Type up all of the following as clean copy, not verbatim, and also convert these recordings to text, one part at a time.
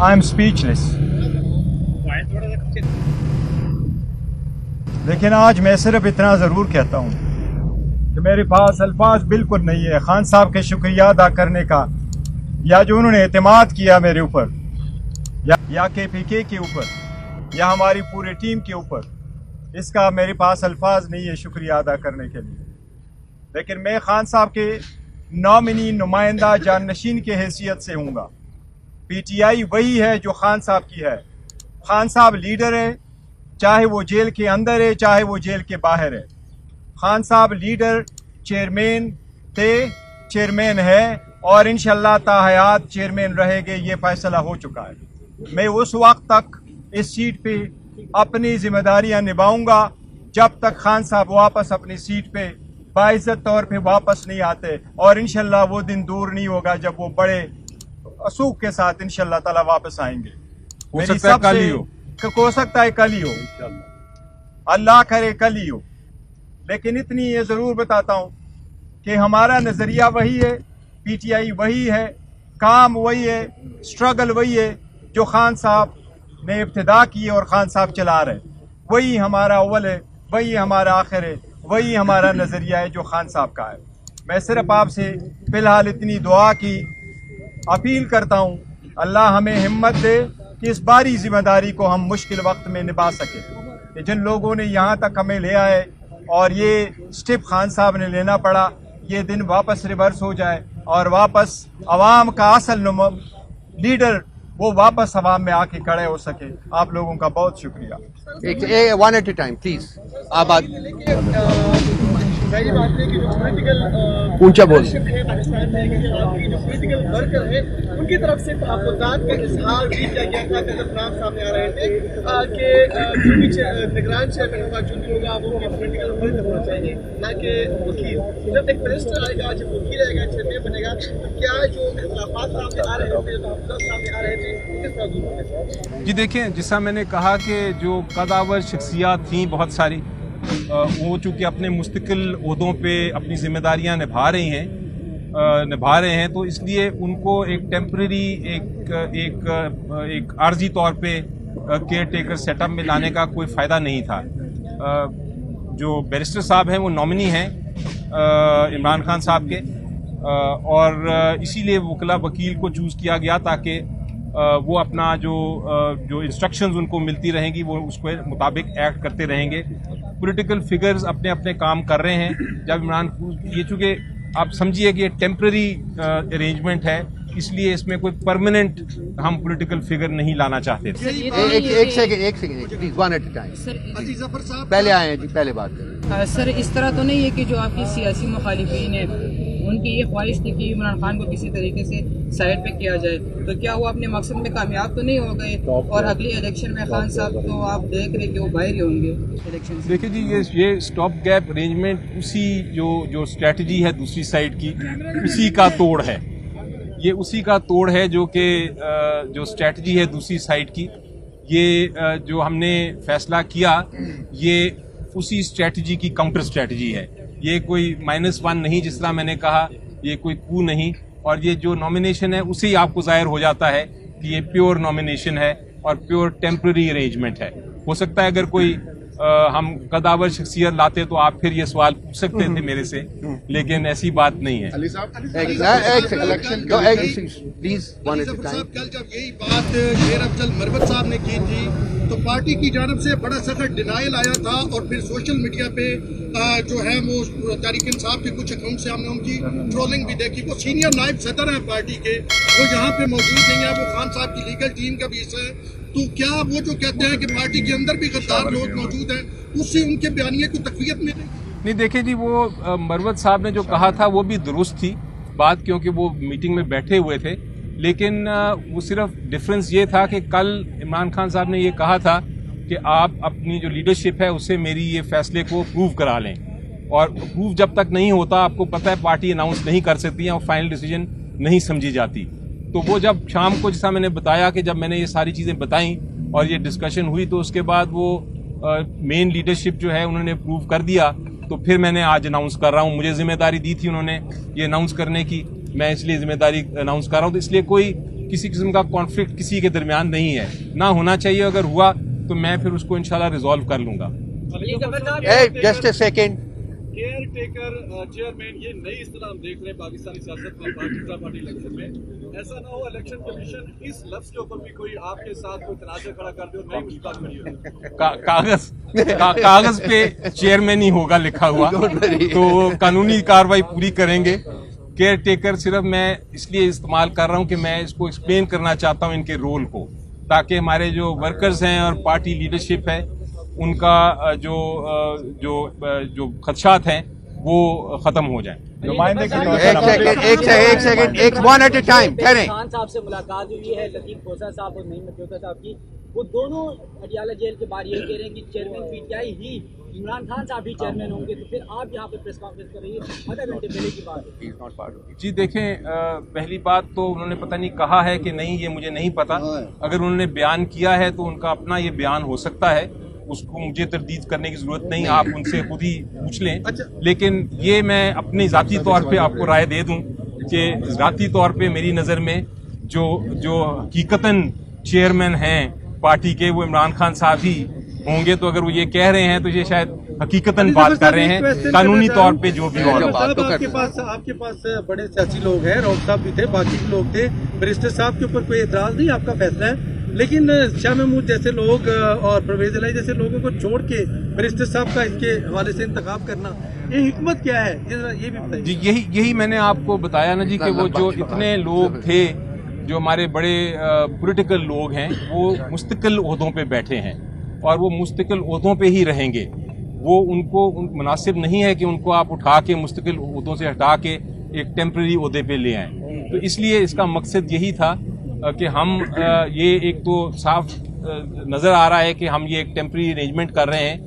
I am speechless. लेकिन आज मैं सिर्फ इतना ज़रूर कहता हूँ कि मेरे पास अल्फाज बिल्कुल नहीं है खान साहब के शुक्रिया अदा करने का, या जो उन्होंने एतमाद किया मेरे ऊपर, या KPK के ऊपर, या हमारी पूरी टीम के ऊपर। इसका मेरे पास अल्फाज नहीं है शुक्रिया अदा करने के लिए। लेकिन मैं खान साहब के नॉमिनी, नुमाइंदा, जाननशीन के हैसियत से हूँगा। PTI वही है जो खान साहब की है। खान साहब लीडर है, चाहे वो जेल के अंदर है चाहे वो जेल के बाहर है। खान साहब लीडर, चेयरमैन थे, चेयरमैन है और इंशाअल्लाह ताहयात चेयरमैन रहेंगे, ये फैसला हो चुका है। मैं उस वक्त तक इस सीट पे अपनी जिम्मेदारियां निभाऊंगा जब तक खान साहब वापस अपनी सीट पे बाइज्जत तौर पे वापस नहीं आते, और इंशाअल्लाह वो दिन दूर नहीं होगा जब वो बड़े असूख के साथ इंशाअल्लाह ताला वापस आएंगे। हो सकता है कल ही हो, अल्लाह करे कल ही हो। लेकिन इतनी ये जरूर बताता हूँ कि हमारा नजरिया वही है, PTI वही है, काम वही है, स्ट्रगल वही है जो खान साहब ने इब्तिदा की और खान साहब चला रहे। वही हमारा अव्वल है, वही हमारा आखिर है, वही हमारा नजरिया है जो खान साहब का है। मैं सिर्फ आपसे फिलहाल इतनी दुआ की अपील करता हूँ, अल्लाह हमें हिम्मत दे कि इस बारी जिम्मेदारी को हम मुश्किल वक्त में निभा सके। कि जिन लोगों ने यहाँ तक हमें ले आए और ये स्टेप खान साहब ने लेना पड़ा, ये दिन वापस रिवर्स हो जाए और वापस अवाम का असल लीडर वो वापस अवाम में आके खड़े हो सके। आप लोगों का बहुत शुक्रिया। One at a time please. आप बात ऊंचा बोल। पॉलिटिकल वर्कर है उनकी तरफ से आपदात का इजहार भी किया गया था। नाम सामने आ रहे थे कि जो भी निगरान चेयरमैन होगा, जो भी होगा वो पॉलिटिकल वर्कर होना चाहिए, ना कि वकील। जब एक मिनिस्टर आएगा, जब वकील आएगा, चेयरमैन बनेगा, तो क्या जो इख्तिलाफात सामने आ रहे थे, जो सामने आ रहे थे, किस तरह दूर होंगे? जी देखिए, जैसा मैंने कहा कि जो कदावर शख्सियात थी बहुत सारी, वो चूँकि अपने मुस्तकिल ओहदों पे अपनी जिम्मेदारियां निभा रहे हैं, तो इसलिए उनको एक टेम्परेरी एक आर्जी तौर पे केयर टेकर सेटअप में लाने का कोई फ़ायदा नहीं था। जो बैरिस्टर साहब हैं वो नॉमिनी हैं इमरान खान साहब के, और इसीलिए वकला वकील को चूज़ किया गया ताकि वो अपना जो इंस्ट्रक्शंस उनको मिलती रहेंगी वो उसके मुताबिक एक्ट करते रहेंगे। पॉलिटिकल फिगर्स अपने अपने काम कर रहे हैं। जब इमरान, ये चूँकि आप समझिए कि ये टेम्पररी अरेंजमेंट है, इसलिए इसमें कोई परमानेंट हम पॉलिटिकल फिगर नहीं लाना चाहते थे। एक second please, one at a time. पहले आए हैं जी, पहले बात करें। सर, इस तरह तो नहीं है कि जो आपकी सियासी मुखालिफिन है उनकी ये ख्वाहिश थी कि इमरान खान को किसी तरीके से साइड पे किया जाए, तो क्या वो अपने मकसद में कामयाब तो नहीं हो गए? और अगली इलेक्शन में खान साहब तो आप देख रहे कि वो बाहर ही होंगे इलेक्शन से। देखिए जी, ये स्टॉप गैप अरेंजमेंट उसी जो स्ट्रेटजी है दूसरी साइड की, उसी का तोड़ है। ये उसी का तोड़ है जो कि जो स्ट्रेटजी है दूसरी साइड की, ये जो हमने फैसला किया, ये उसी स्ट्रेटजी की काउंटर स्ट्रेटजी है। ये कोई -1 नहीं, जिस तरह मैंने कहा, ये कोई कू नहीं। और ये जो नॉमिनेशन है उसे ही आपको जाहिर हो जाता है कि ये प्योर नॉमिनेशन है और प्योर टेम्पररी अरेंजमेंट है। हो सकता है अगर कोई हम कदावर शख्सियत लाते तो आप फिर ये सवाल पूछ सकते थे मेरे से, लेकिन ऐसी बात नहीं है। कल जब यही बात शेर अफजल मरवत साहब ने की थी तो पार्टी की जानब से बड़ा सख्त डिनाइल आया था, और फिर सोशल मीडिया पे जो है वो तारिक इंसाफ के कुछ अकाउंट से हमने उनकी ट्रोलिंग भी देखी। वो सीनियर नायब सदर हैं पार्टी के, वो यहाँ पे मौजूद नहीं है, वो खान साहब की लीगल टीम का भी हिस्सा है। तो क्या वो जो कहते हैं कि पार्टी के अंदर भी गद्दार लोग मौजूद हैं, उससे उनके बयानिए को तक़वियत मिलेगी? नहीं, देखिए जी, वो मरवत साहब ने जो कहा था वो भी दुरुस्त थी बात, क्योंकि वो मीटिंग में बैठे हुए थे। लेकिन वो सिर्फ डिफरेंस ये था कि कल इमरान खान साहब ने ये कहा था कि आप अपनी जो लीडरशिप है उससे मेरी ये फैसले को प्रूव करा लें, और प्रूव जब तक नहीं होता, आपको पता है पार्टी अनाउंस नहीं कर सकती है और फाइनल डिसीजन नहीं समझी जाती। तो वो जब शाम को, जैसा मैंने बताया कि जब मैंने ये सारी चीज़ें बताई और ये डिस्कशन हुई, तो उसके बाद वो मेन लीडरशिप जो है उन्होंने प्रूव कर दिया। तो फिर मैंने आज अनाउंस कर रहा हूँ, मुझे जिम्मेदारी दी थी उन्होंने ये अनाउंस करने की, मैं इसलिए जिम्मेदारी अनाउंस कर रहा हूँ। तो इसलिए कोई किसी किस्म का कॉन्फ्लिक्ट किसी के दरमियान नहीं है, ना होना चाहिए। अगर हुआ तो मैं फिर उसको इंशाल्लाह रिजॉल्व कर लूंगा। Just a second, care taker chairman, ये नई इस्तेलाह हम देख रहे हैं पाकिस्तानी सियासत में, भारतीय जनता पार्टी इलेक्शन में। ऐसा ना हो इलेक्शन कमीशन इस लफ्ज के ऊपर भी कोई आपके साथ कोई तनाज़ा खड़ा कर दे और नई मुश्किल खड़ी हो। कागज पे चेयरमैन ही होगा लिखा हुआ, तो कानूनी कार्रवाई पूरी करेंगे। केयर टेकर सिर्फ मैं इसलिए इस्तेमाल कर रहा हूँ कि मैं इसको एक्सप्लेन करना चाहता हूँ इनके रोल को, ताकि हमारे जो वर्कर्स हैं और पार्टी लीडरशिप है उनका जो खदशात हैं वो खत्म हो जाए। नुमाइंदे की एक second, one at a time कह रहे हैं। खान साहब से मुलाकात हुई है, लतीफ खोसा साहब और नईम मजूदा साहब की। वो दोनों अडियाला जेल के बाहर ये कह रहे हैं कि चेयरमैन पीटीआई ही इमरान खान साहब ही चेयरमैन होंगे, तो फिर आप यहाँ पे प्रेस कॉन्फ्रेंस कर रही है आधा घंटे पहले की बात। जी देखें, पहली बात तो उन्होंने पता नहीं कहा है कि नहीं, ये मुझे नहीं पता। अगर उन्होंने बयान किया है तो उनका अपना ये बयान हो सकता है, उसको मुझे तरदीद करने की जरूरत नहीं, आप उनसे खुद ही पूछ लें। लेकिन ये मैं अपनी ज़ाती तौर पे आपको राय दे दूं कि ज़ाती तौर पे मेरी नज़र में जो हकीकतन चेयरमैन हैं पार्टी के वो इमरान खान साहब ही होंगे। तो अगर वो ये कह रहे हैं तो ये शायद हकीकतन बात कर रहे हैं, कानूनी तौर पे जो भी हो। आपके पास बड़े सियासी लोग हैं, रऊफ साहब भी थे, बाकी भी लोग थे, बैरिस्टर साहब के ऊपर कोई एतराज नहीं, आपका फैसला है। लेकिन शाह महमूद जैसे लोग और परवेज इलाही जैसे लोगों को छोड़ के बैरिस्टर साहब का इसके हवाले से इंतखाब करना, ये हिकमत क्या है, ये भी बताइए। जी यही मैंने आपको बताया ना जी कि वो जो इतने लोग थे जो हमारे बड़े पॉलिटिकल लोग हैं वो मुस्तकिल ओहदों पे बैठे हैं और वो मुस्तकिल ओहदों पे ही रहेंगे। वो उनको मुनासिब नहीं है कि उनको आप उठा के मुस्तकिल ओहदों से हटा के एक टेम्परेरी ओहदे पे ले आएँ। तो इसलिए इसका मकसद यही था कि हम ये एक तो साफ नज़र आ रहा है कि हम ये एक टेम्परेरी अरेंजमेंट कर रहे हैं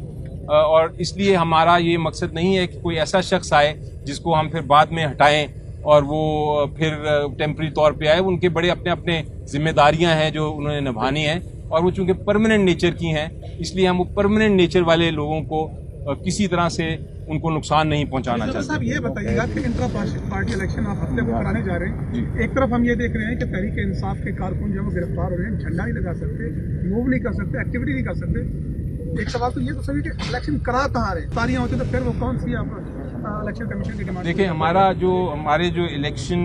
और इसलिए हमारा ये मकसद नहीं है कि कोई ऐसा शख्स आए जिसको हम फिर बाद में हटाएं और वो फिर टेम्परेरी तौर पे आए। उनके बड़े अपने अपने जिम्मेदारियां हैं जो उन्होंने निभानी हैं और वो चूँकि परमानेंट नेचर की हैं, इसलिए हम वो परमानेंट नेचर वाले लोगों को किसी तरह से उनको नुकसान नहीं पहुंचाना चाहते। साहब ये बताइएगा कि इंट्रा पार्टी इलेक्शन आप हफ्ते को कराने जा रहे हैं, एक तरफ हम ये देख रहे हैं कि तहरीक इंसाफ के कारकुन जो गिरफ्तार हो रहे हैं, झंडा नहीं लगा सकते, मूव नहीं कर सकते, एक्टिविटी नहीं कर सकते। एक सवाल तो ये तो सभी कि इलेक्शन करा कहाँ रहे, तारियां होती तो फिर वो कौन सी आप इलेक्शन कमीशन की डिमांड? देखिए, हमारे जो इलेक्शन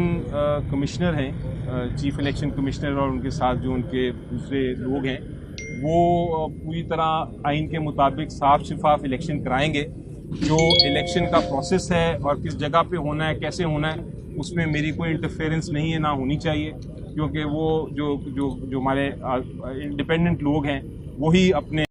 कमिश्नर हैं, चीफ इलेक्शन कमिश्नर और उनके साथ जो उनके दूसरे लोग हैं, वो पूरी तरह आइन के मुताबिक साफ शफाफ इलेक्शन कराएंगे। जो इलेक्शन का प्रोसेस है और किस जगह पे होना है, कैसे होना है, उसमें मेरी कोई इंटरफेरेंस नहीं है, ना होनी चाहिए, क्योंकि वो जो हमारे इंडिपेंडेंट लोग हैं वही अपने